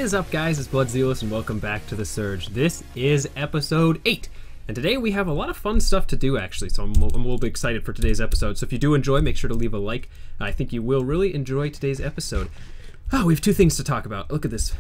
is up, guys? It's BloodZelos and welcome back to the Surge. This is episode 8, and today we have a lot of fun stuff to do, actually, so I'm a little bit excited for today's episode. So if you do enjoy, make sure to leave a like. I think you will really enjoy today's episode. Oh, we have two things to talk about. Look at this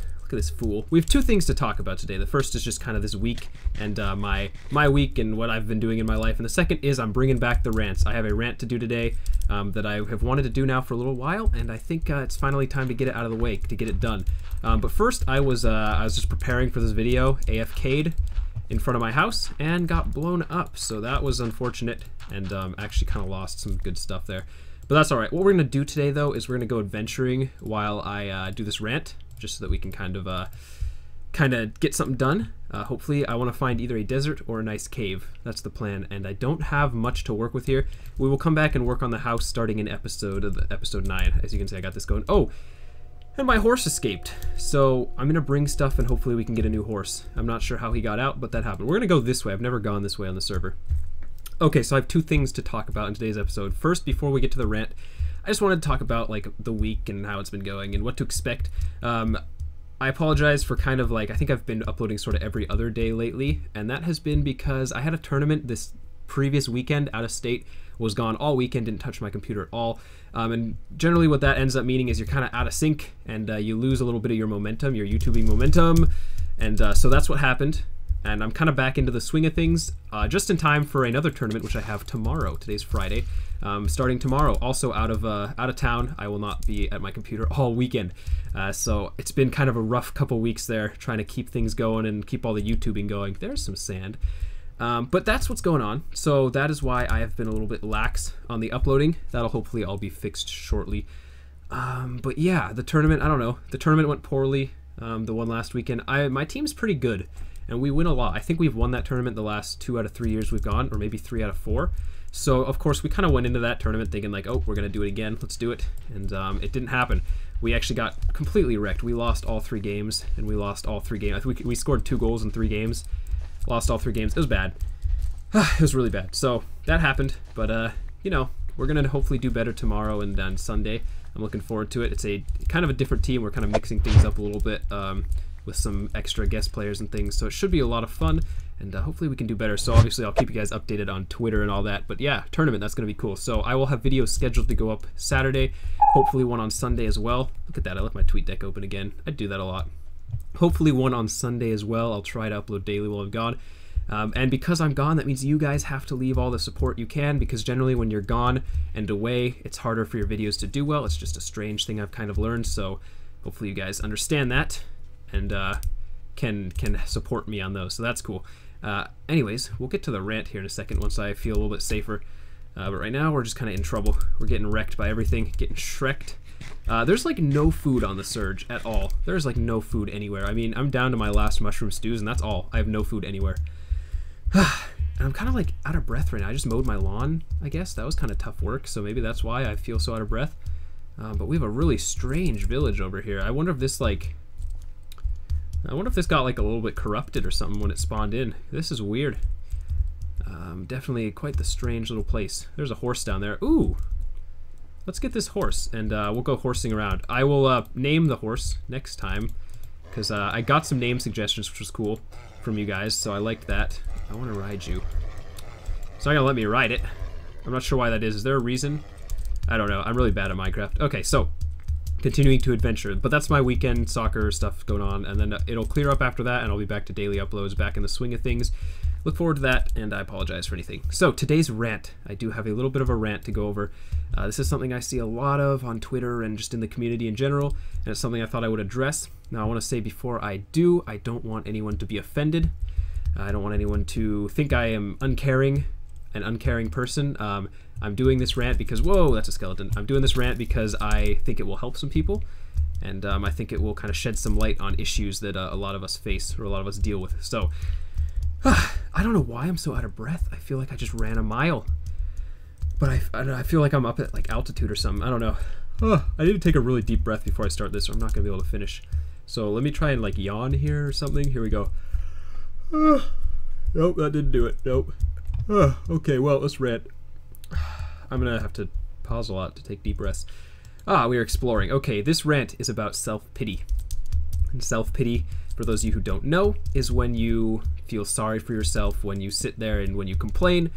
fool. We have two things to talk about today. The first is just kind of this week and my week and what I've been doing in my life, and the second is I'm bringing back the rants. I have a rant to do today that I have wanted to do now for a little while, and I think it's finally time to get it out of the way, to get it done. But first, I was just preparing for this video, AFK'd in front of my house and got blown up, so that was unfortunate, and actually kind of lost some good stuff there. But that's alright. What we're going to do today, though, is we're going to go adventuring while I do this rant, just so that we can kind of get something done. Hopefully, I want to find either a desert or a nice cave. That's the plan, and I don't have much to work with here. We will come back and work on the house starting in episode 9. As you can see, I got this going. Oh, and my horse escaped. So I'm going to bring stuff, and hopefully we can get a new horse. I'm not sure how he got out, but that happened. We're going to go this way. I've never gone this way on the server. Okay, so I have two things to talk about in today's episode. First, before we get to the rant, I just wanted to talk about like the week and how it's been going and what to expect. I apologize for kind of like, I think I've been uploading sort of every other day lately, and that has been because I had a tournament this previous weekend out of state, was gone all weekend, didn't touch my computer at all, and generally what that ends up meaning is you're kind of out of sync, and you lose a little bit of your momentum, your YouTubing momentum, and so that's what happened. And I'm kind of back into the swing of things, just in time for another tournament, which I have tomorrow. Today's Friday, starting tomorrow. Also out of town. I will not be at my computer all weekend. So it's been kind of a rough couple weeks there, trying to keep things going and keep all the YouTubing going. There's some sand. But that's what's going on. So that is why I have been a little bit lax on the uploading. That'll hopefully all be fixed shortly. But yeah, the tournament, I don't know. The tournament went poorly, the one last weekend. My team's pretty good. And we win a lot. I think we've won that tournament the last 2 out of 3 years we've gone, or maybe 3 out of 4. So, of course, we kind of went into that tournament thinking like, oh, we're going to do it again. Let's do it. And it didn't happen. We actually got completely wrecked. We lost all 3 games, and we lost all 3 games. I think we scored 2 goals in 3 games. Lost all 3 games. It was bad. It was really bad. So, that happened. But, you know, we're going to hopefully do better tomorrow and on Sunday. I'm looking forward to it. It's a kind of a different team. We're kind of mixing things up a little bit. With some extra guest players and things, so it should be a lot of fun, and hopefully we can do better. So obviously I'll keep you guys updated on Twitter and all that, but yeah, tournament, that's gonna be cool. So I will have videos scheduled to go up Saturday, hopefully one on Sunday as well. Look at that, I left my tweet deck open again. I do that a lot. Hopefully one on Sunday as well. I'll try to upload daily while I'm gone. And because I'm gone, that means you guys have to leave all the support you can, because generally when you're gone and away, it's harder for your videos to do well. It's just a strange thing I've kind of learned, so hopefully you guys understand that and can support me on those, so that's cool. Anyways, we'll get to the rant here in a second once I feel a little bit safer. But right now we're just kind of in trouble. We're getting wrecked by everything, getting shreked. There's like no food on the Surge at all. There's like no food anywhere. I mean, I'm down to my last mushroom stews, and that's all. I have no food anywhere. And I'm kind of like out of breath right now. I just mowed my lawn, I guess. That was kind of tough work, so maybe that's why I feel so out of breath. But we have a really strange village over here. I wonder if this got like a little bit corrupted or something when it spawned in. This is weird. Definitely quite the strange little place. There's a horse down there. Ooh! Let's get this horse, and we'll go horsing around. I will name the horse next time, because I got some name suggestions, which was cool, from you guys, so I liked that. I want to ride you. It's not gonna let me ride it. I'm not sure why that is. Is there a reason? I don't know. I'm really bad at Minecraft. Okay, so continuing to adventure, but that's my weekend soccer stuff going on, and then it'll clear up after that, and I'll be back to daily uploads, back in the swing of things. Look forward to that, and I apologize for anything. So today's rant, I do have a little bit of a rant to go over. This is something I see a lot of on Twitter and just in the community in general, and it's something I thought I would address. Now I want to say before I do, I don't want anyone to be offended. I don't want anyone to think I am uncaring, an uncaring person. I'm doing this rant because, whoa, that's a skeleton. I'm doing this rant because I think it will help some people, and I think it will kind of shed some light on issues that a lot of us face, or a lot of us deal with. So, I don't know why I'm so out of breath. I feel like I just ran a mile, but I feel like I'm up at like altitude or something. I don't know. I need to take a really deep breath before I start this, or I'm not going to be able to finish. So let me try and like yawn here or something. Here we go. Nope, that didn't do it. Nope. Okay, well, let's rant. I'm gonna have to pause a lot to take deep breaths. We are exploring. Okay, this rant is about self-pity. And self-pity, for those of you who don't know, is when you feel sorry for yourself, when you sit there and when you complain,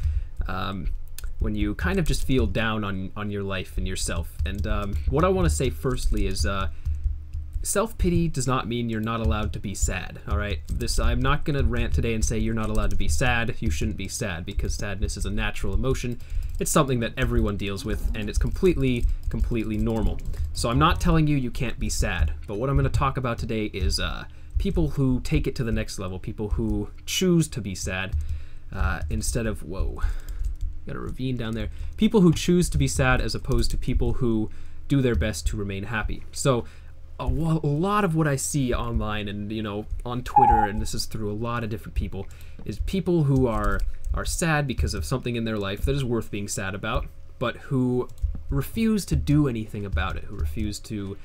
when you kind of just feel down on your life and yourself. And what I want to say firstly is self-pity does not mean you're not allowed to be sad, all right? I'm not going to rant today and say you're not allowed to be sad. You shouldn't be sad, because sadness is a natural emotion. It's something that everyone deals with, and it's completely normal. So I'm not telling you can't be sad, but what I'm going to talk about today is people who take it to the next level, people who choose to be sad instead of, whoa, got a ravine down there. People who choose to be sad as opposed to people who do their best to remain happy. So a lot of what I see online and, you know, on Twitter, and this is through a lot of different people, is people who are sad because of something in their life that is worth being sad about, but who refuse to do anything about it, who refuse to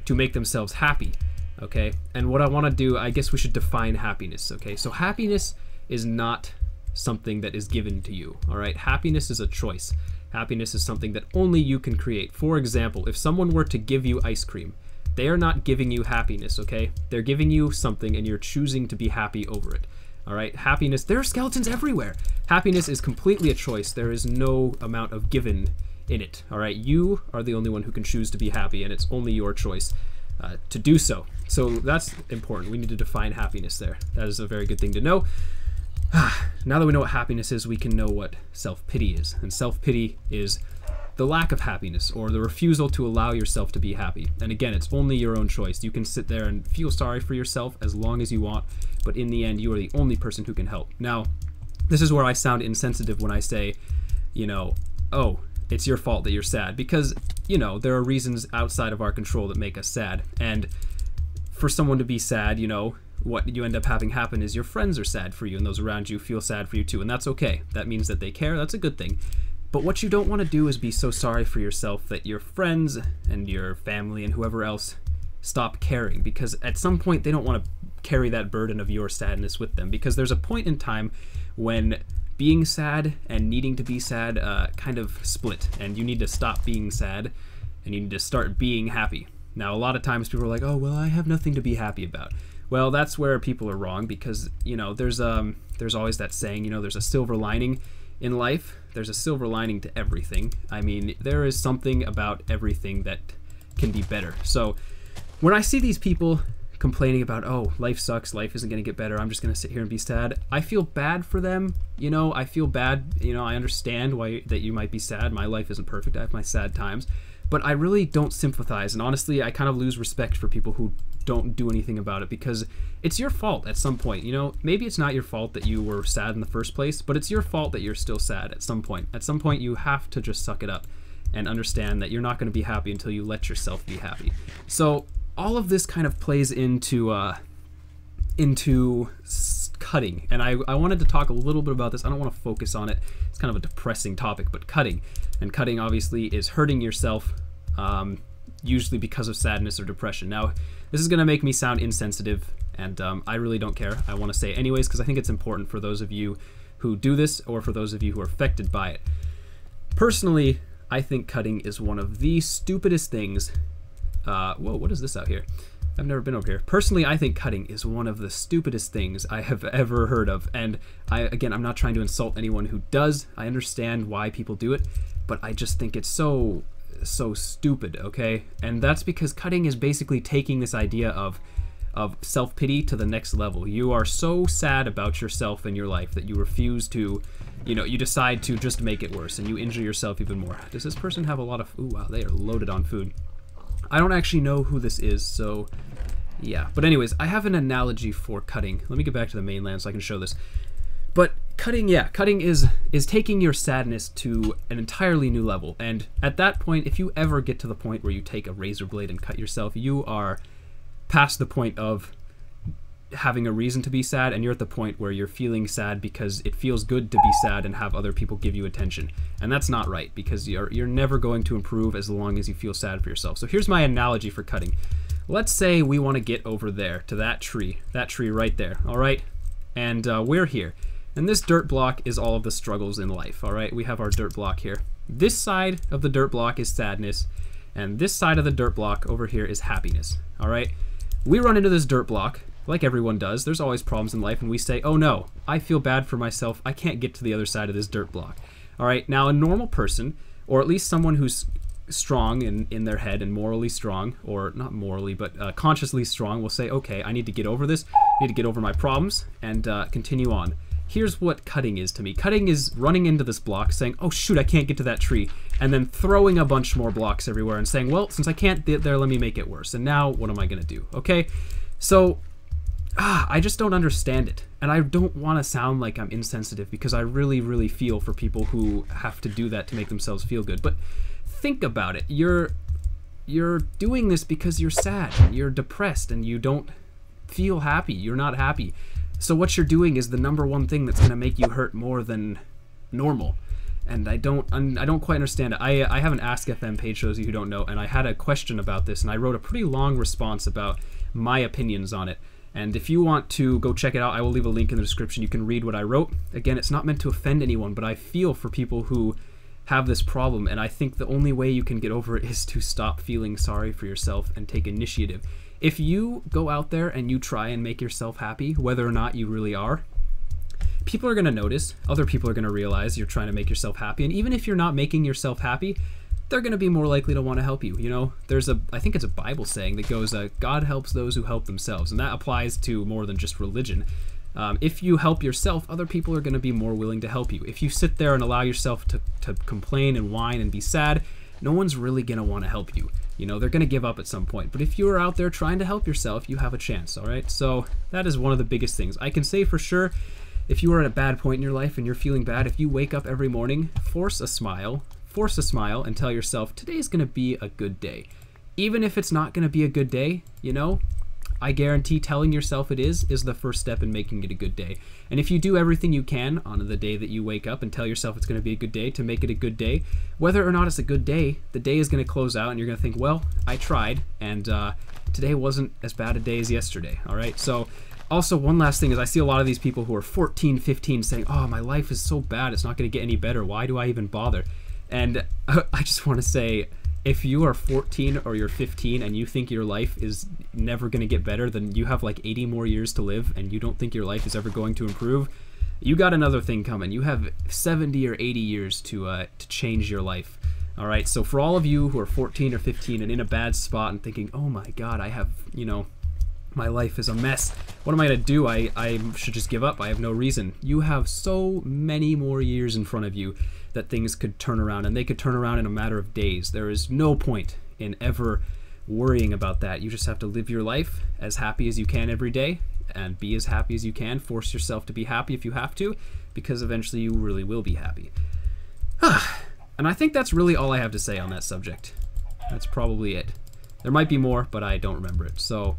make themselves happy, okay? And what I want to do, I guess we should define happiness, okay? So happiness is not something that is given to you, all right? Happiness is a choice. Happiness is something that only you can create. For example, if someone were to give you ice cream, they are not giving you happiness, okay? They're giving you something and you're choosing to be happy over it, all right? Happiness, there are skeletons everywhere. Happiness is completely a choice. There is no amount of given in it, all right? You are the only one who can choose to be happy, and it's only your choice to do so. So that's important. We need to define happiness there. That is a very good thing to know. Now that we know what happiness is, we can know what self-pity is. And self-pity is the lack of happiness, or the refusal to allow yourself to be happy. And again, it's only your own choice. You can sit there and feel sorry for yourself as long as you want, but in the end, you are the only person who can help. Now, this is where I sound insensitive when I say, you know, oh, it's your fault that you're sad, because, you know, there are reasons outside of our control that make us sad. And for someone to be sad, you know, what you end up having happen is your friends are sad for you, and those around you feel sad for you too, and that's okay. That means that they care. That's a good thing. But what you don't want to do is be so sorry for yourself that your friends and your family and whoever else stop caring, because at some point they don't want to carry that burden of your sadness with them, because there's a point in time when being sad and needing to be sad kind of split, and you need to stop being sad and you need to start being happy. Now, a lot of times people are like, oh, well, I have nothing to be happy about. Well, that's where people are wrong, because, you know, there's always that saying, you know, there's a silver lining in life. There's a silver lining to everything. I mean, there is something about everything that can be better. So when I see these people complaining about, oh, life sucks, life isn't going to get better, I'm just going to sit here and be sad, I feel bad for them. You know, I feel bad. You know, I understand why that you might be sad. My life isn't perfect. I have my sad times. But I really don't sympathize. And honestly, I kind of lose respect for people who don't do anything about it, because it's your fault at some point. You know, maybe it's not your fault that you were sad in the first place, but it's your fault that you're still sad at some point. At some point, you have to just suck it up and understand that you're not going to be happy until you let yourself be happy. So all of this kind of plays into cutting, and I wanted to talk a little bit about this. I don't want to focus on it. It's kind of a depressing topic, but cutting. And cutting obviously is hurting yourself, usually because of sadness or depression. Now, this is going to make me sound insensitive, and I really don't care. I want to say it anyways, because I think it's important for those of you who do this, or for those of you who are affected by it. Personally, I think cutting is one of the stupidest things. Whoa, what is this out here? I've never been over here. Personally, I think cutting is one of the stupidest things I have ever heard of. And again, I'm not trying to insult anyone who does. I understand why people do it, but I just think it's so stupid, okay? And that's because cutting is basically taking this idea of self-pity to the next level. You are so sad about yourself and your life that you refuse to, you know, you decide to just make it worse, and you injure yourself even more. Does this person have a lot of, ooh, wow, they are loaded on food. I don't actually know who this is, so yeah. But anyways, I have an analogy for cutting. Let me get back to the mainland so I can show this. But cutting, yeah, cutting is taking your sadness to an entirely new level. And at that point, if you ever get to the point where you take a razor blade and cut yourself, you are past the point of having a reason to be sad, and you're at the point where you're feeling sad because it feels good to be sad and have other people give you attention. And that's not right, because you're never going to improve as long as you feel sad for yourself. So here's my analogy for cutting. Let's say we want to get over there to that tree right there, all right? And we're here. And this dirt block is all of the struggles in life, all right? We have our dirt block here. This side of the dirt block is sadness, and this side of the dirt block over here is happiness, all right? We run into this dirt block, like everyone does. There's always problems in life, and we say, oh no, I feel bad for myself. I can't get to the other side of this dirt block. All right, now a normal person, or at least someone who's strong in their head and morally strong, or not morally, but consciously strong, will say, okay, I need to get over this. I need to get over my problems and continue on. Here's what cutting is to me. Cutting is running into this block, saying, oh shoot, I can't get to that tree, and then throwing a bunch more blocks everywhere and saying, well, since I can't get there, let me make it worse. And now, what am I gonna do? Okay? So, I just don't understand it. And I don't want to sound like I'm insensitive, because I really, really feel for people who have to do that to make themselves feel good. But think about it. You're doing this because you're sad, you're depressed, and you don't feel happy. You're not happy. So what you're doing is the #1 thing that's going to make you hurt more than normal. And I don't quite understand it. I have an Ask FM page, for those of you who don't know, and I had a question about this, and I wrote a pretty long response about my opinions on it. And if you want to go check it out, I will leave a link in the description. You can read what I wrote. Again, it's not meant to offend anyone, but I feel for people who have this problem, and I think the only way you can get over it is to stop feeling sorry for yourself and take initiative. If you go out there and you try and make yourself happy, whether or not you really are, people are going to notice, other people are going to realize you're trying to make yourself happy, and even if you're not making yourself happy, they're going to be more likely to want to help you. You know, I think it's a Bible saying that goes, God helps those who help themselves, and that applies to more than just religion. If you help yourself, other people are going to be more willing to help you. If you sit there and allow yourself to complain and whine and be sad, no one's really going to want to help you. You know, they're going to give up at some point. But if you are out there trying to help yourself, you have a chance, all right? So that is one of the biggest things. I can say for sure, if you are at a bad point in your life and you're feeling bad, if you wake up every morning, force a smile and tell yourself, today's going to be a good day. Even if it's not going to be a good day, you know, I guarantee telling yourself it is the first step in making it a good day. And if you do everything you can on the day that you wake up and tell yourself it's going to be a good day to make it a good day, whether or not it's a good day, the day is going to close out and you're going to think, well, I tried, and today wasn't as bad a day as yesterday, all right? So also, one last thing is I see a lot of these people who are 14, 15 saying, oh, my life is so bad, it's not going to get any better, why do I even bother? And I just want to say, if you are 14 or you're 15 and you think your life is never going to get better, then you have like 80 more years to live and you don't think your life is ever going to improve, you got another thing coming. You have 70 or 80 years to change your life. All right, so for all of you who are 14 or 15 and in a bad spot and thinking, oh my God, I have, you know, my life is a mess. What am I going to do? I should just give up. I have no reason. You have so many more years in front of you that things could turn around, and they could turn around in a matter of days. There is no point in ever worrying about that. You just have to live your life as happy as you can every day and be as happy as you can. Force yourself to be happy if you have to, because eventually you really will be happy. And I think that's really all I have to say on that subject. That's probably it. There might be more, but I don't remember it. So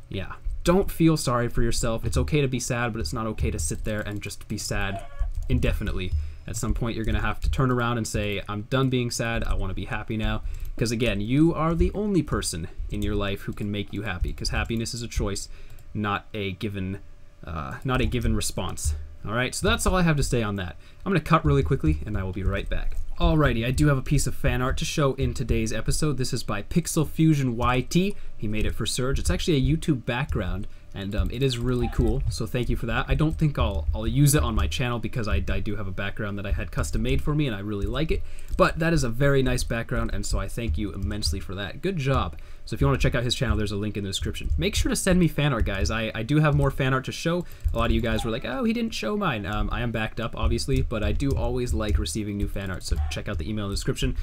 yeah, don't feel sorry for yourself. It's okay to be sad, but it's not okay to sit there and just be sad indefinitely. At some point, you're going to have to turn around and say, I'm done being sad, I want to be happy now. Because again, you are the only person in your life who can make you happy, because happiness is a choice, not a given response. All right, so that's all I have to say on that. I'm going to cut really quickly, and I will be right back. Alrighty, I do have a piece of fan art to show in today's episode. This is by Pixel Fusion YT. He made it for Surge. It's actually a YouTube background, and it is really cool, so thank you for that. I don't think I'll use it on my channel because I do have a background that I had custom made for me and I really like it, but that is a very nice background, and so I thank you immensely for that. Good job. So if you want to check out his channel, there's a link in the description. Make sure to send me fan art, guys. I do have more fan art to show. A lot of you guys were like, oh, he didn't show mine. I am backed up, obviously, but I do always like receiving new fan art, so check out the email in the description.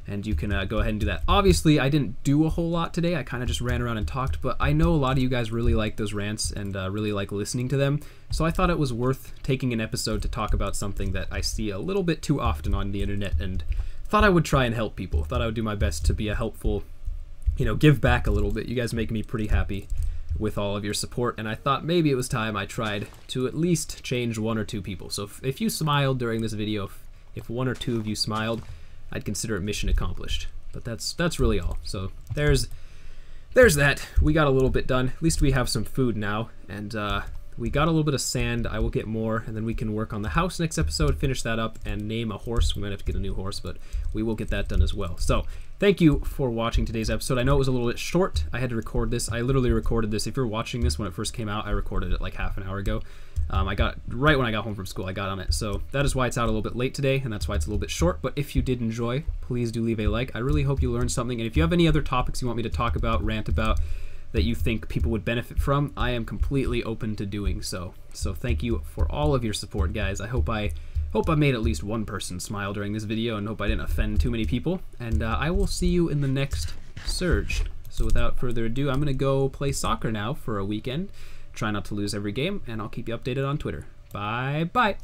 And you can go ahead and do that. Obviously, I didn't do a whole lot today. I kind of just ran around and talked, but I know a lot of you guys really like those rants and really like listening to them. So I thought it was worth taking an episode to talk about something that I see a little bit too often on the internet, and thought I would try and help people. Thought I would do my best to be a helpful, you know, give back a little bit. You guys make me pretty happy with all of your support, and I thought maybe it was time I tried to at least change 1 or 2 people. So if you smiled during this video, if 1 or 2 of you smiled, I'd consider it mission accomplished. But that's really all. So there's that. We got a little bit done. At least we have some food now, and We got a little bit of sand. I will get more, and then we can work on the house next episode, finish that up, and name a horse. We might have to get a new horse, but we will get that done as well. So thank you for watching today's episode. I know it was a little bit short. I had to record this. I literally recorded this. If you're watching this when it first came out, I recorded it like half an hour ago. I got right when I got home from school, I got on it. So that is why it's out a little bit late today, and that's why it's a little bit short. But if you did enjoy, please do leave a like. I really hope you learned something. And if you have any other topics you want me to talk about, rant about, that you think people would benefit from, I am completely open to doing so. So thank you for all of your support, guys. I hope I made at least one person smile during this video, and hope I didn't offend too many people. And I will see you in the next Surge. So without further ado, I'm going to go play soccer now for a weekend. Try not to lose every game, and I'll keep you updated on Twitter. Bye-bye.